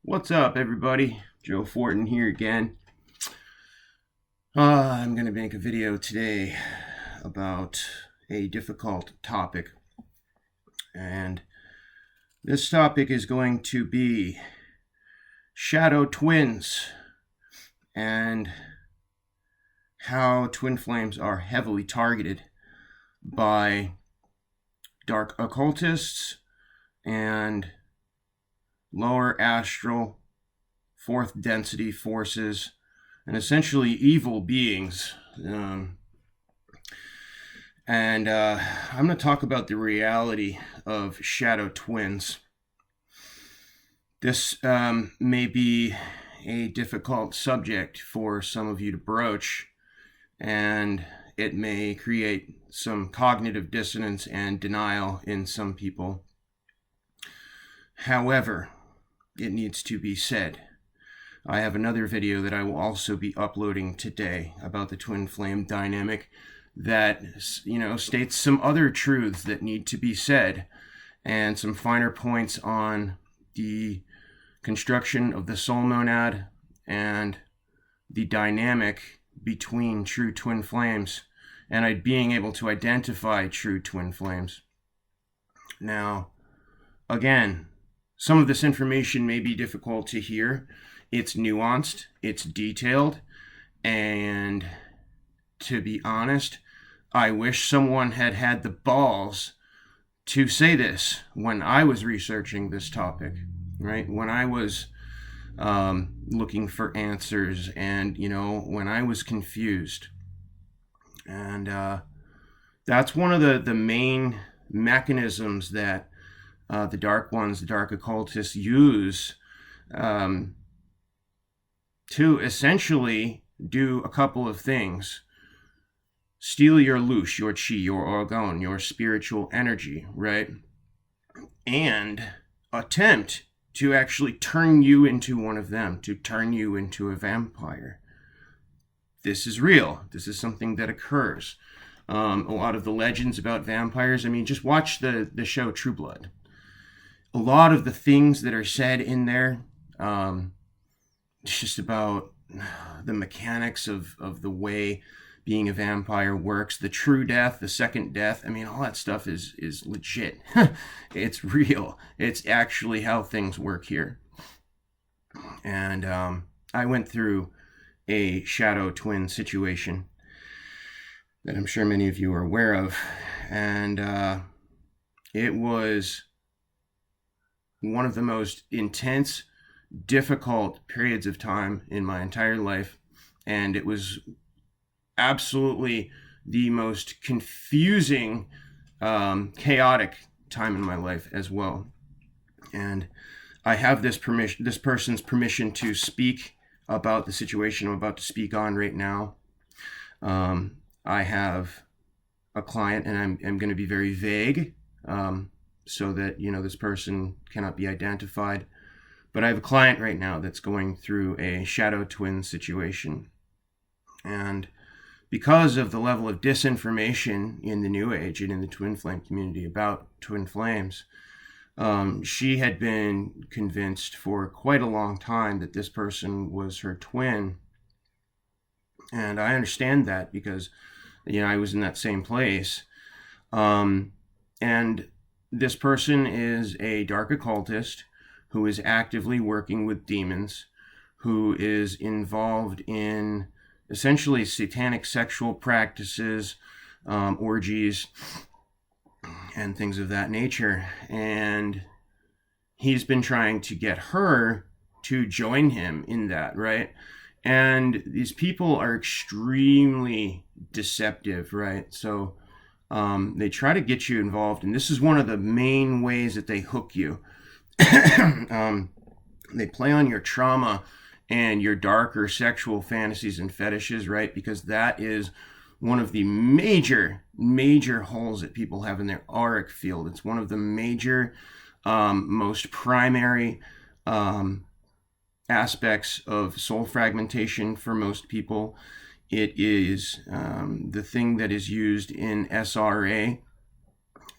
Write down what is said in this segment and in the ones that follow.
What's up, everybody? Joe Fortin here again. I'm going to make a video today about a difficult topic. And this topic is going to be shadow twins and how twin flames are heavily targeted by dark occultists and lower astral, fourth density forces, and essentially evil beings. I'm going to talk about the reality of shadow twins. This may be a difficult subject for some of you to broach, and it may create some cognitive dissonance and denial in some people. However, it needs to be said. I have another video that I will also be uploading today about the twin flame dynamic that, states some other truths that need to be said and some finer points on the construction of the soul monad and the dynamic between true twin flames and being able to identify true twin flames. Now, again, some of this information may be difficult to hear. It's nuanced, it's detailed, and to be honest, I wish someone had had the balls to say this when I was researching this topic, right? When I was looking for answers and, when I was confused. And that's one of the main mechanisms that the dark ones, the dark occultists use to essentially do a couple of things. Steal your lush, your chi, your orgone, your spiritual energy, right? And attempt to actually turn you into one of them, to turn you into a vampire. This is real. This is something that occurs. A lot of the legends about vampires, just watch the show True Blood. A lot of the things that are said in there, it's just about the mechanics of the way being a vampire works, the true death, the second death. All that stuff is legit. It's real. It's actually how things work here. And I went through a shadow twin situation that I'm sure many of you are aware of. And it was one of the most intense, difficult periods of time in my entire life. And it was absolutely the most confusing, chaotic time in my life as well. And I have this person's permission to speak about the situation I'm about to speak on right now. I have a client, and I'm going to be very vague, so that, this person cannot be identified. But I have a client right now that's going through a shadow twin situation. And because of the level of disinformation in the New Age and in the twin flame community about twin flames, she had been convinced for quite a long time that this person was her twin. And I understand that because, I was in that same place. And this person is a dark occultist who is actively working with demons, who is involved in essentially satanic sexual practices, orgies, and things of that nature. And he's been trying to get her to join him in that, right? And these people are extremely deceptive, right? So they try to get you involved, and this is one of the main ways that they hook you. They play on your trauma and your darker sexual fantasies and fetishes, right? Because that is one of the major holes that people have in their auric field. It's one of the major, most primary aspects of soul fragmentation for most people. It is the thing that is used in SRA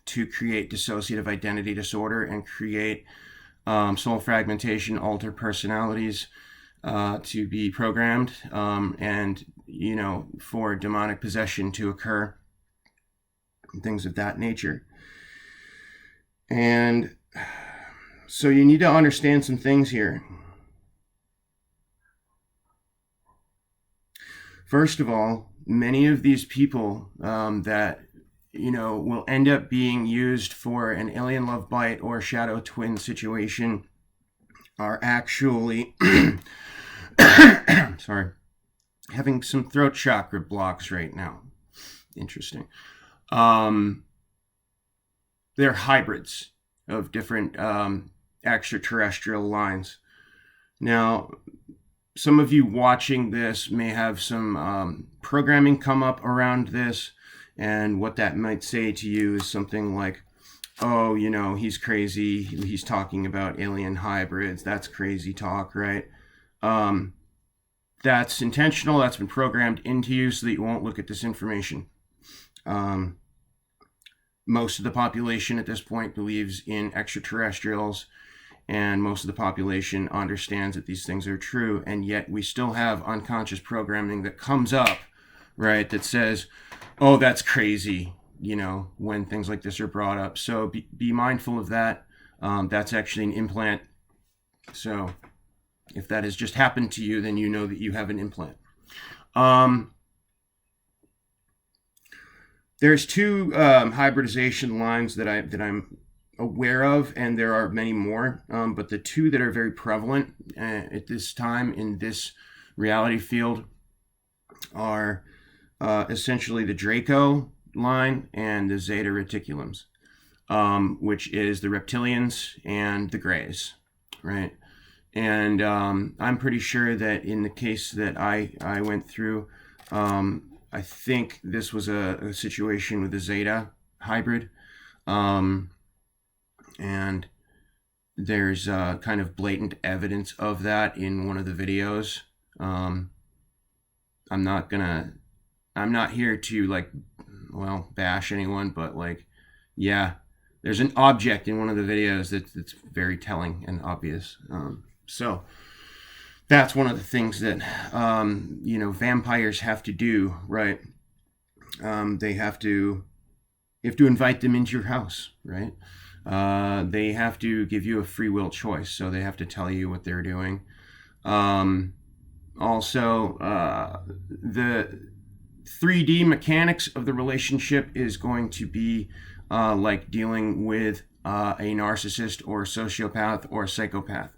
to create dissociative identity disorder and create soul fragmentation, alter personalities to be programmed, and, you know, for demonic possession to occur, things of that nature. And so you need to understand some things here. First of all, many of these people that, you know, will end up being used for an alien love bite or shadow twin situation are actually sorry, having some throat chakra blocks right now. Interesting. They're hybrids of different extraterrestrial lines. Now, some of you watching this may have some programming come up around this, and what that might say to you is something like, oh, you know, he's crazy. He's talking about alien hybrids. That's crazy talk, right? That's intentional. That's been programmed into you so that you won't look at this information. Most of the population at this point believes in extraterrestrials, and most of the population understands that these things are true, and yet we still have unconscious programming that comes up, right, that says, oh, that's crazy, you know, when things like this are brought up. So be mindful of that. That's actually an implant. So if that has just happened to you, then you know that you have an implant. There's two hybridization lines that I'm aware of, and there are many more, but the two that are very prevalent at this time in this reality field are essentially the Draco line and the Zeta Reticulums, which is the reptilians and the Greys, right? And I'm pretty sure that in the case that I went through, I think this was a situation with the Zeta hybrid. And there's kind of blatant evidence of that in one of the videos. I'm not here to, like, well, bash anyone, but, like, yeah, there's an object in one of the videos that's very telling and obvious. So that's one of the things that, you know, vampires have to do, right? You have to invite them into your house, right? They have to give you a free will choice, so they have to tell you what they're doing. Also, the 3D mechanics of the relationship is going to be like dealing with a narcissist or sociopath or psychopath.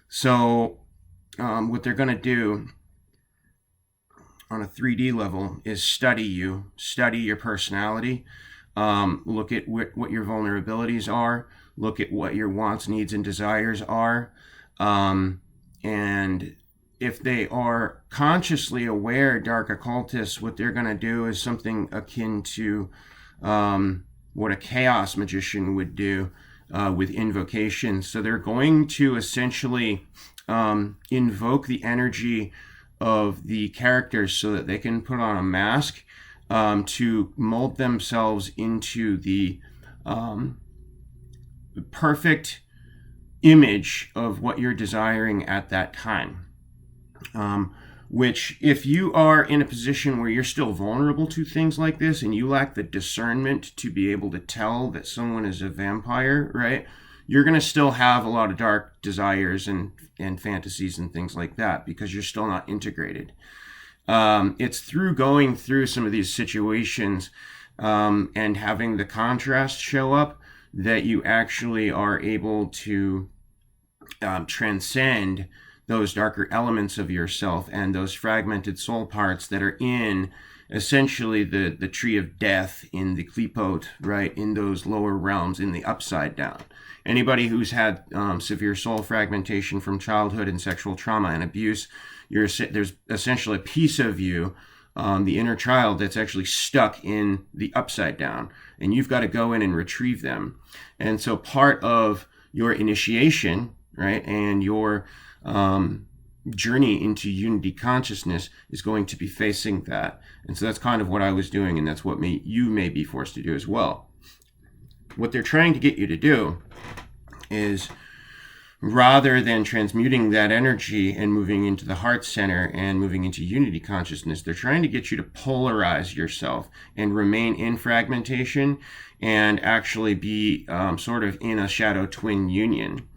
So what they're going to do on a 3D level is study your personality, look at what your vulnerabilities are, look at what your wants, needs, and desires are, and if they are consciously aware, dark occultists, what they're going to do is something akin to what a chaos magician would do with invocation. So they're going to essentially invoke the energy of the characters so that they can put on a mask to mold themselves into the perfect image of what you're desiring at that time. Which, if you are in a position where you're still vulnerable to things like this and you lack the discernment to be able to tell that someone is a vampire, right, you're going to still have a lot of dark desires and fantasies and things like that because you're still not integrated. It's through going through some of these situations and having the contrast show up that you actually are able to transcend those darker elements of yourself and those fragmented soul parts that are in essentially the tree of death in the Klipot, right, in those lower realms, in the upside down. Anybody who's had severe soul fragmentation from childhood and sexual trauma and abuse, there's essentially a piece of you the inner child that's actually stuck in the upside down, and you've got to go in and retrieve them. And so part of your initiation, right, and your journey into unity consciousness is going to be facing that. And so that's kind of what I was doing, and that's what you may be forced to do as well. What they're trying to get you to do is, rather than transmuting that energy and moving into the heart center and moving into unity consciousness, they're trying to get you to polarize yourself and remain in fragmentation and actually be sort of in a shadow twin union.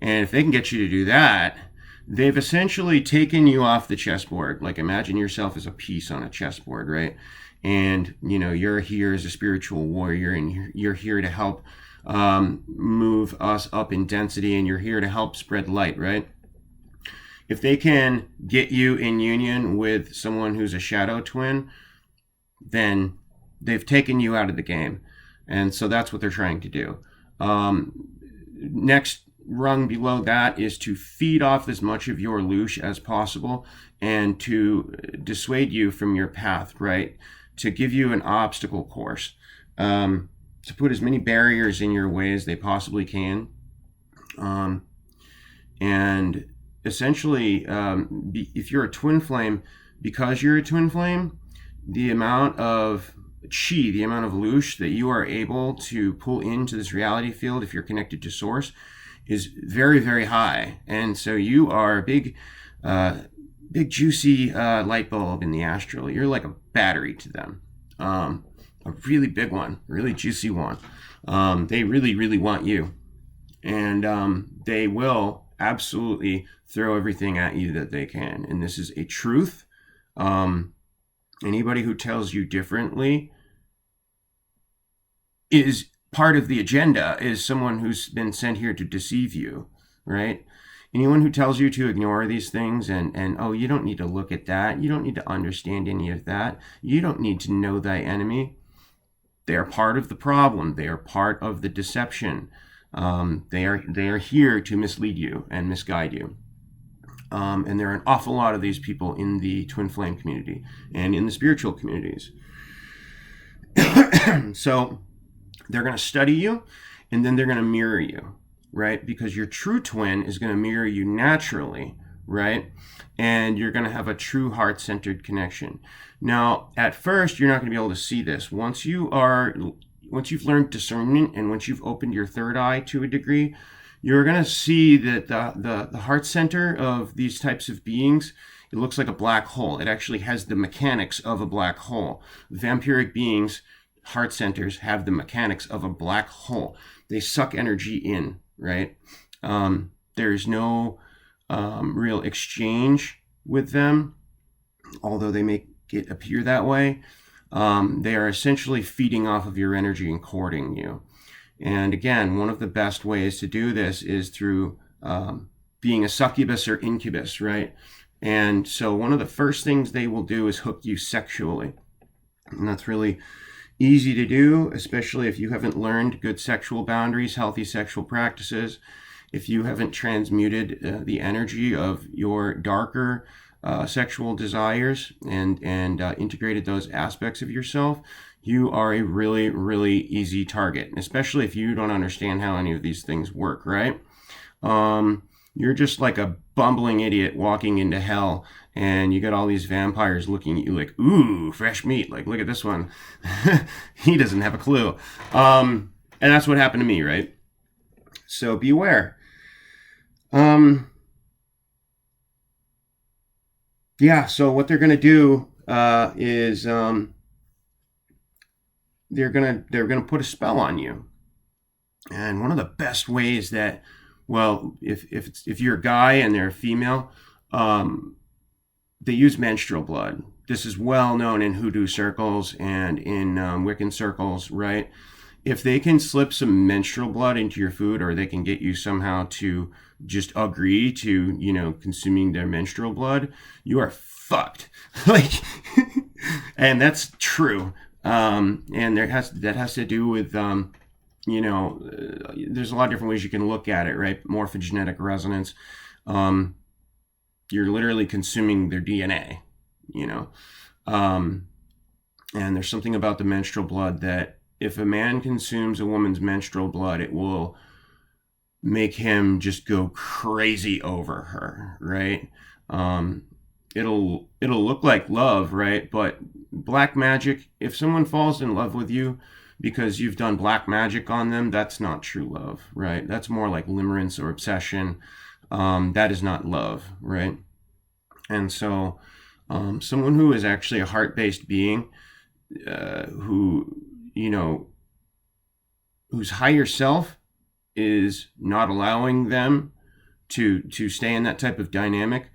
And if they can get you to do that, they've essentially taken you off the chessboard. Like, imagine yourself as a piece on a chessboard, right? And, you're here as a spiritual warrior, and you're here to help move us up in density, and you're here to help spread light, right? If they can get you in union with someone who's a shadow twin, then they've taken you out of the game. And so that's what they're trying to do. Next rung below that is to feed off as much of your loosh as possible and to dissuade you from your path, right? To give you an obstacle course, to put as many barriers in your way as they possibly can. And essentially, if you're a twin flame, because you're a twin flame, the amount of chi, the amount of loosh that you are able to pull into this reality field, if you're connected to source, is very, very high. And so you are a big juicy light bulb in the astral. You're like a battery to them. A really big one, really juicy one. They really, really want you. And they will absolutely throw everything at you that they can. And this is a truth. Anybody who tells you differently is part of the agenda, is someone who's been sent here to deceive you, right? Anyone who tells you to ignore these things and oh, you don't need to look at that, you don't need to understand any of that, you don't need to know thy enemy, they are part of the problem. They are part of the deception. They are here to mislead you and misguide you. And there are an awful lot of these people in the twin flame community and in the spiritual communities. So they're going to study you, and then they're going to mirror you, right? Because your true twin is going to mirror you naturally, right? And you're going to have a true heart-centered connection. Now, at first, you're not going to be able to see this. Once you've learned discernment, and once you've opened your third eye to a degree, you're going to see that the heart center of these types of beings, it looks like a black hole. It actually has the mechanics of a black hole. Vampiric beings, heart centers, have the mechanics of a black hole. They suck energy in, right? There's no real exchange with them, although they make it appear that way. They are essentially feeding off of your energy and courting you. And again, one of the best ways to do this is through being a succubus or incubus, right? And so one of the first things they will do is hook you sexually. And that's really easy to do, especially if you haven't learned good sexual boundaries, healthy sexual practices, if you haven't transmuted the energy of your darker sexual desires and integrated those aspects of yourself, you are a really, really easy target, especially if you don't understand how any of these things work, right? You're just like a bumbling idiot walking into hell, and you got all these vampires looking at you like, ooh, fresh meat. Like, look at this one. He doesn't have a clue. And that's what happened to me, right? So beware. Yeah, so what they're going to do is they're going to put a spell on you. And one of the best ways that, well, if you're a guy and they're a female, they use menstrual blood. This is well known in hoodoo circles and in Wiccan circles, right? If they can slip some menstrual blood into your food, or they can get you somehow to just agree to, consuming their menstrual blood, you are fucked. And that's true. And that has to do with, there's a lot of different ways you can look at it, right? Morphogenetic resonance. You're literally consuming their DNA, And there's something about the menstrual blood that if a man consumes a woman's menstrual blood, it will make him just go crazy over her, right? It'll look like love, right? But black magic, if someone falls in love with you because you've done black magic on them, that's not true love, right? That's more like limerence or obsession. That is not love, right? And so someone who is actually a heart-based being, who, whose higher self is not allowing them to stay in that type of dynamic,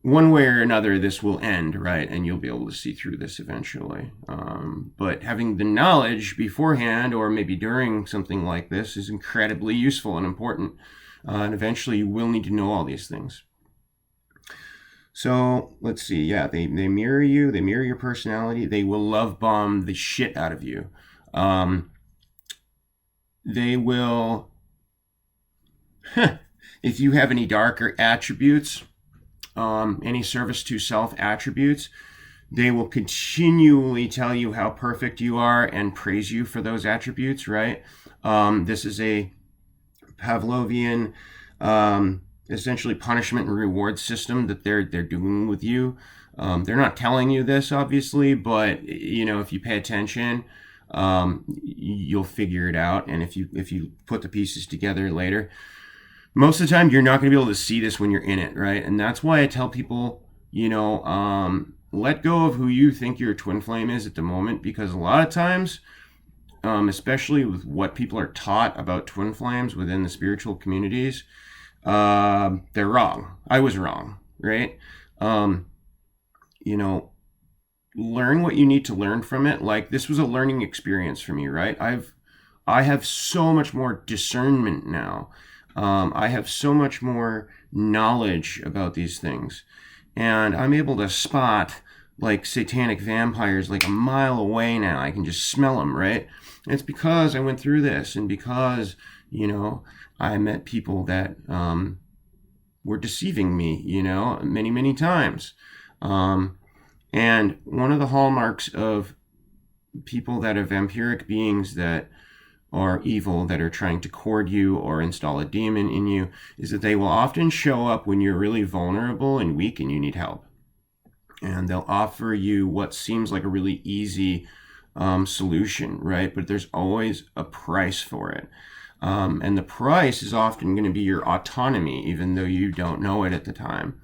one way or another, this will end, right? And you'll be able to see through this eventually. But having the knowledge beforehand, or maybe during something like this, is incredibly useful and important. And eventually you will need to know all these things. So let's see. Yeah, they mirror you. They mirror your personality. They will love bomb the shit out of you. They will, if you have any darker attributes, any service to self attributes, they will continually tell you how perfect you are and praise you for those attributes, right? This is a Pavlovian, essentially punishment and reward system that they're doing with you. They're not telling you this, obviously, but if you pay attention, you'll figure it out. And if you put the pieces together later, most of the time you're not going to be able to see this when you're in it, right? And that's why I tell people, let go of who you think your twin flame is at the moment, because a lot of times, especially with what people are taught about twin flames within the spiritual communities, they're wrong. I was wrong, right? Learn what you need to learn from it. Like, this was a learning experience for me, right? I have so much more discernment now. I have so much more knowledge about these things, and I'm able to spot like satanic vampires like a mile away now. I can just smell them, right? And it's because I went through this, and because I met people that were deceiving me, many, many times. And one of the hallmarks of people that are vampiric beings that are evil, that are trying to cord you or install a demon in you, is that they will often show up when you're really vulnerable and weak and you need help. And they'll offer you what seems like a really easy solution, right? But there's always a price for it. And the price is often going to be your autonomy, even though you don't know it at the time.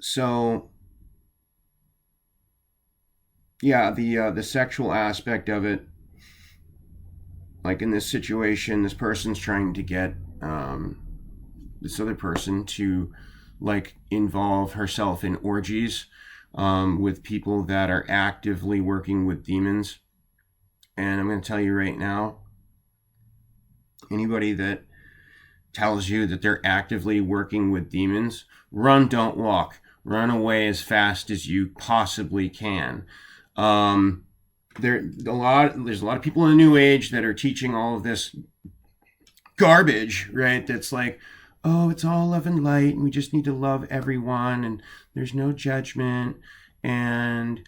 So yeah, the sexual aspect of it, like in this situation, this person's trying to get this other person to like involve herself in orgies with people that are actively working with demons. And I'm going to tell you right now, anybody that tells you that they're actively working with demons, run, don't walk. Run away as fast as you possibly can. There's a lot of people in the New Age that are teaching all of this garbage, right? That's like, oh, it's all love and light, and we just need to love everyone, and there's no judgment, and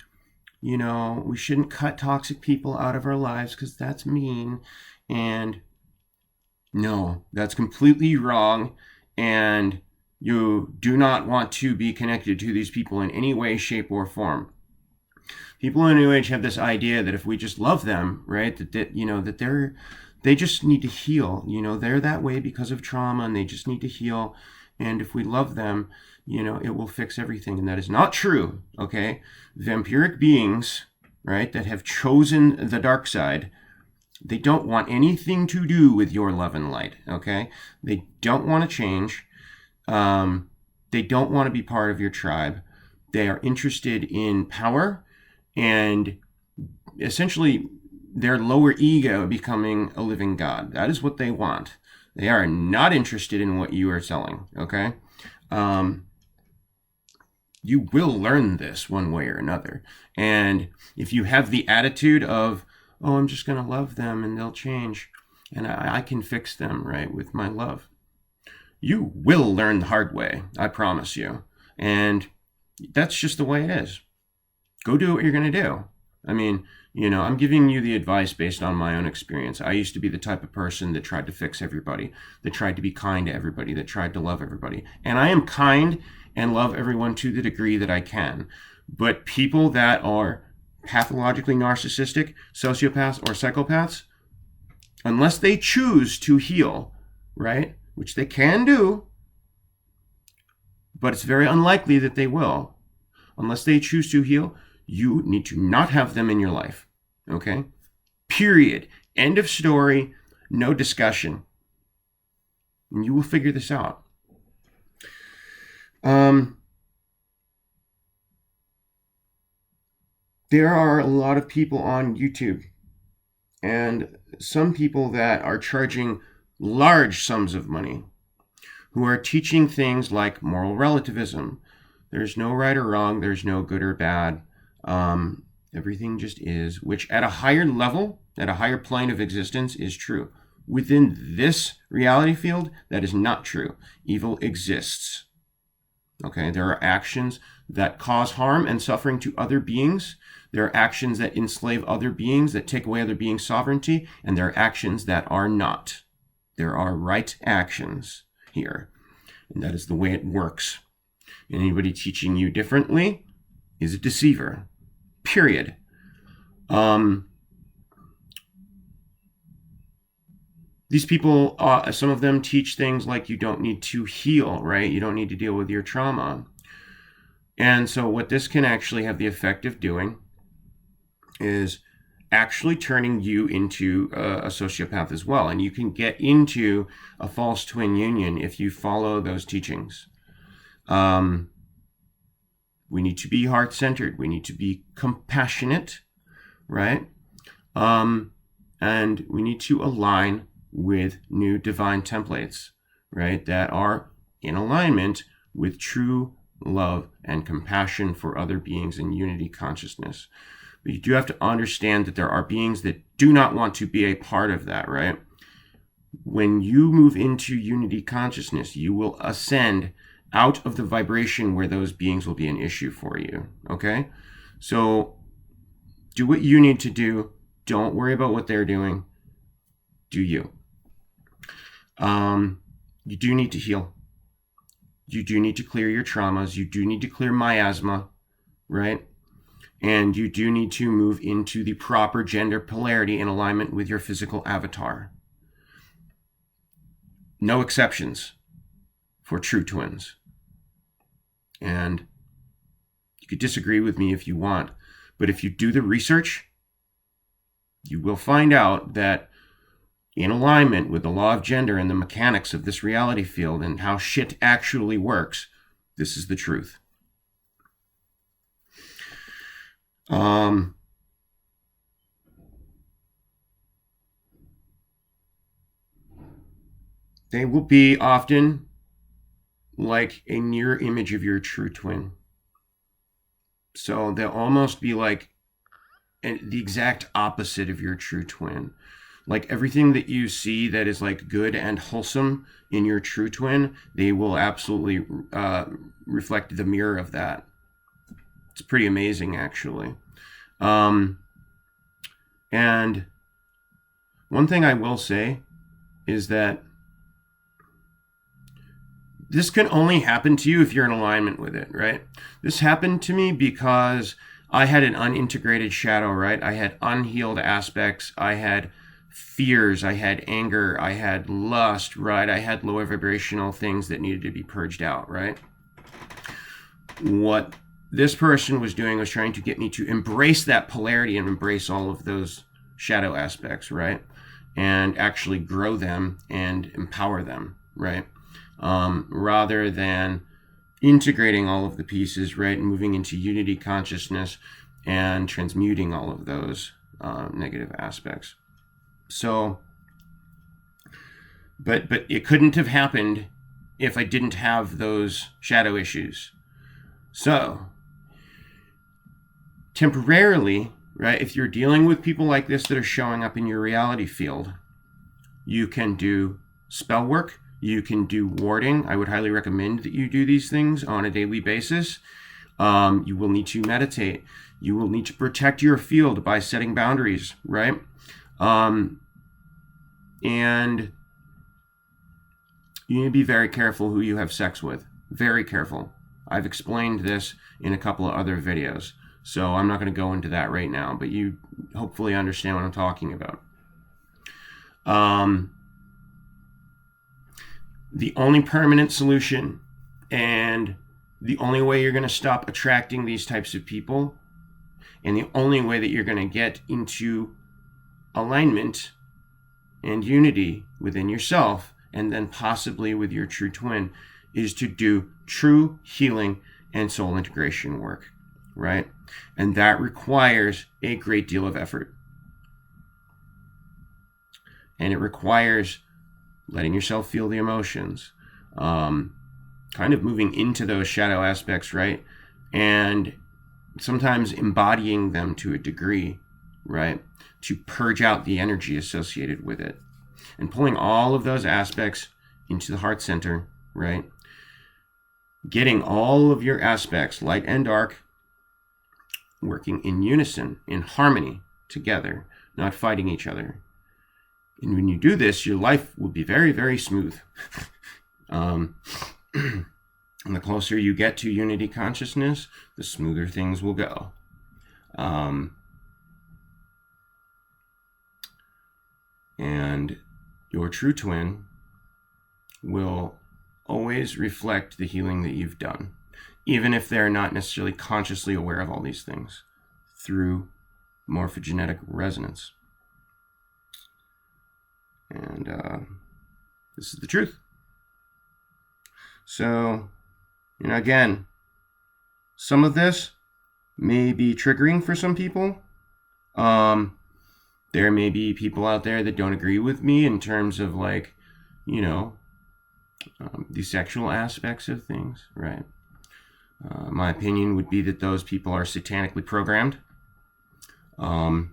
we shouldn't cut toxic people out of our lives because that's mean. And no, that's completely wrong, and you do not want to be connected to these people in any way, shape, or form. People in New Age have this idea that if we just love them, right, that they just need to heal. They're that way because of trauma, and they just need to heal. And if we love them, it will fix everything. And that is not true, okay? Vampiric beings, right, that have chosen the dark side, they don't want anything to do with your love and light, okay? They don't want to change. They don't want to be part of your tribe. They are interested in power and essentially their lower ego becoming a living god. That is what they want. They are not interested in what you are selling, okay? You will learn this one way or another. And if you have the attitude of, oh, I'm just going to love them and they'll change, and I can fix them, right, with my love, you will learn the hard way, I promise you. And That's just the way it is. Go do what you're going to do. I mean, I'm giving you the advice based on my own experience. I used to be the type of person that tried to fix everybody, that tried to be kind to everybody, that tried to love everybody. And I am kind and love everyone to the degree that I can. But people that are pathologically narcissistic, sociopaths, or psychopaths, unless they choose to heal, right, which they can do, but it's very unlikely that they will, unless they choose to heal, you need to not have them in your life. Okay? Period. End of story. No discussion. And you will figure this out. There are a lot of people on YouTube, and some people that are charging large sums of money, who are teaching things like moral relativism. There's no right or wrong. There's no good or bad. Everything just is, which at a higher level, at a higher plane of existence, is true. Within this reality field, that is not true. Evil exists. Okay, there are actions that cause harm and suffering to other beings. There are actions that enslave other beings, that take away other beings' sovereignty, and there are actions that are not. There are right actions here, and that is the way it works. Anybody teaching you differently is a deceiver. Period. These people, some of them teach things like you don't need to heal, right? You don't need to deal with your trauma. And so what this can actually have the effect of doing is actually turning you into a sociopath as well. And you can get into a false twin union if you follow those teachings. We need to be heart-centered. We need to be compassionate, right? And we need to align with new divine templates, right? That are in alignment with true love and compassion for other beings in unity consciousness. But you do have to understand that there are beings that do not want to be a part of that, right? When you move into unity consciousness, you will ascend out of the vibration where those beings will be an issue for you, okay? So do what you need to do. Don't worry about what they're doing. Do you. You do need to heal. You do need to clear your traumas. You do need to clear miasma, right? And you do need to move into the proper gender polarity in alignment with your physical avatar. No exceptions for true twins. And you could disagree with me if you want, but if you do the research, you will find out that in alignment with the law of gender and the mechanics of this reality field and how shit actually works, this is the truth. They will be often like a mirror image of your true twin. So they'll almost be like the exact opposite of your true twin. Like everything that you see that is like good and wholesome in your true twin, they will absolutely reflect the mirror of that. It's pretty amazing, actually. And one thing I will say is that this can only happen to you if you're in alignment with it, right? This happened to me because I had an unintegrated shadow, right? I had unhealed aspects. I had fears. I had anger. I had lust, right? I had lower vibrational things that needed to be purged out, right? What this person was doing was trying to get me to embrace that polarity and embrace all of those shadow aspects, right? And actually grow them and empower them, right? Rather than integrating all of the pieces, right, and moving into unity consciousness and transmuting all of those negative aspects. So, but it couldn't have happened if I didn't have those shadow issues. So, temporarily, right, if you're dealing with people like this that are showing up in your reality field, you can do spell work. You can do warding. I would highly recommend that you do these things on a daily basis. You will need to meditate. You will need to protect your field by setting boundaries, right? And you need to be very careful who you have sex with. Very careful. I've explained this in a couple of other videos, so I'm not going to go into that right now, but you hopefully understand what I'm talking about. The only permanent solution and the only way you're going to stop attracting these types of people, and the only way that you're going to get into alignment and unity within yourself, and then possibly with your true twin, is to do true healing and soul integration work, right? And that requires a great deal of effort. And it requires letting yourself feel the emotions, kind of moving into those shadow aspects, right? And sometimes embodying them to a degree, right? To purge out the energy associated with it. And pulling all of those aspects into the heart center, right? Getting all of your aspects, light and dark, working in unison, in harmony, together, not fighting each other. And when you do this, your life will be very, very smooth. And the closer you get to unity consciousness, the smoother things will go. And your true twin will always reflect the healing that you've done, even if they're not necessarily consciously aware of all these things, through morphogenetic resonance. And this is the truth. So, again, some of this may be triggering for some people. There may be people out there that don't agree with me in terms of, like, the sexual aspects of things, right? My opinion would be that those people are satanically programmed. And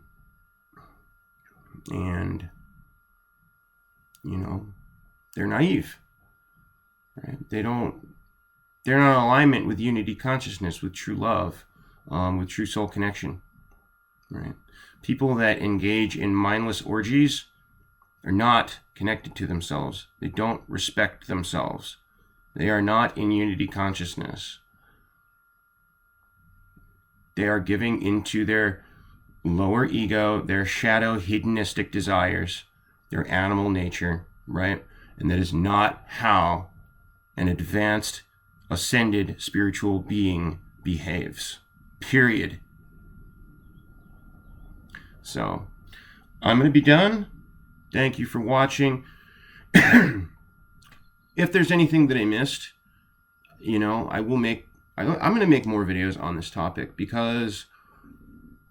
they're naive, right? They're not in alignment with unity consciousness, with true love, with true soul connection, right? People that engage in mindless orgies are not connected to themselves. They don't respect themselves. They are not in unity consciousness. They are giving into their lower ego, their shadow hedonistic desires, their animal nature, right? And that is not how an advanced, ascended spiritual being behaves. Period. So, I'm going to be done. Thank you for watching. If there's anything that I missed, I'm going to make more videos on this topic, because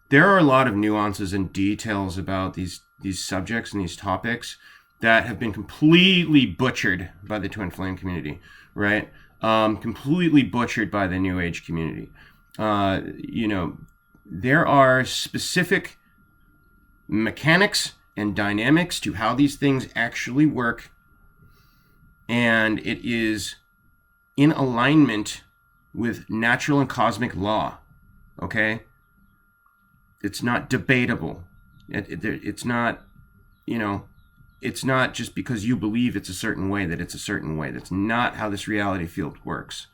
there are a lot of nuances and details about these subjects and these topics that have been completely butchered by the Twin Flame community, right? Completely butchered by the New Age community. There are specific mechanics and dynamics to how these things actually work, and it is in alignment with natural and cosmic law, okay? It's not debatable. It's not, it's not just because you believe it's a certain way that it's a certain way. That's not how this reality field works.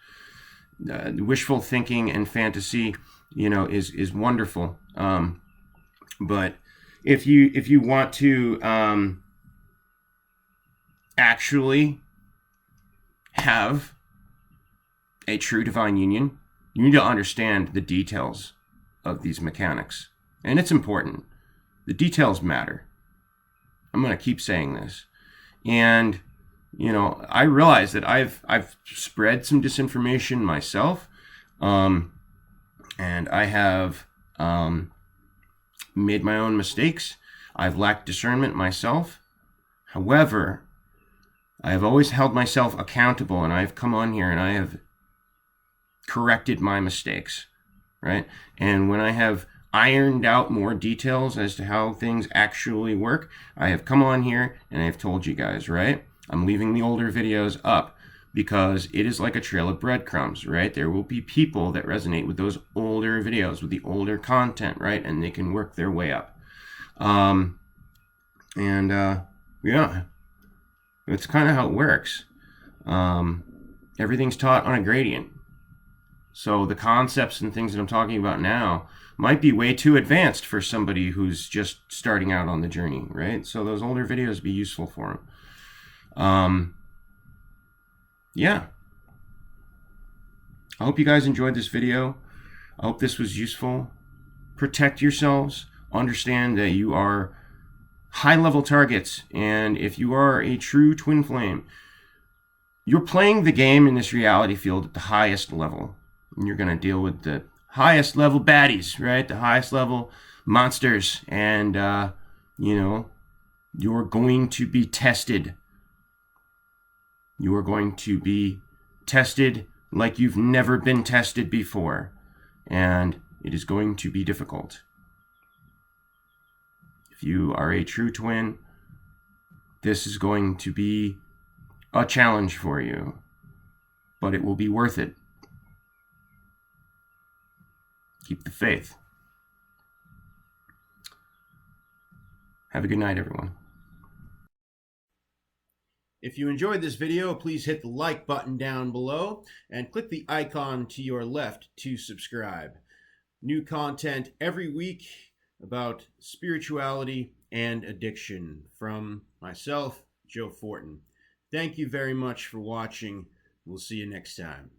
Wishful thinking and fantasy, is wonderful. But if you want to actually have a true divine union, you need to understand the details of these mechanics. And it's important. The details matter. I'm going to keep saying this. And, I realize that I've spread some disinformation myself. And I have made my own mistakes. I've lacked discernment myself. However, I have always held myself accountable, and I've come on here and I have corrected my mistakes, right? And when I have ironed out more details as to how things actually work, I have come on here and I've told you guys, right? I'm leaving the older videos up, because it is like a trail of breadcrumbs, right? There will be people that resonate with those older videos, with the older content, right? And they can work their way up. Yeah, it's kind of how it works. Everything's taught on a gradient. So the concepts and things that I'm talking about now might be way too advanced for somebody who's just starting out on the journey, right? So those older videos be useful for them. Yeah. I hope you guys enjoyed this video. I hope this was useful. Protect yourselves. Understand that you are high-level targets, and if you are a true twin flame, you're playing the game in this reality field at the highest level. And you're going to deal with the highest level baddies, right? The highest level monsters. And, you're going to be tested. You are going to be tested like you've never been tested before. And it is going to be difficult. If you are a true twin, this is going to be a challenge for you. But it will be worth it. Keep the faith. Have a good night, everyone. If you enjoyed this video, please hit the like button down below and click the icon to your left to subscribe. New content every week about spirituality and addiction from myself, Joe Fortin. Thank you very much for watching. We'll see you next time.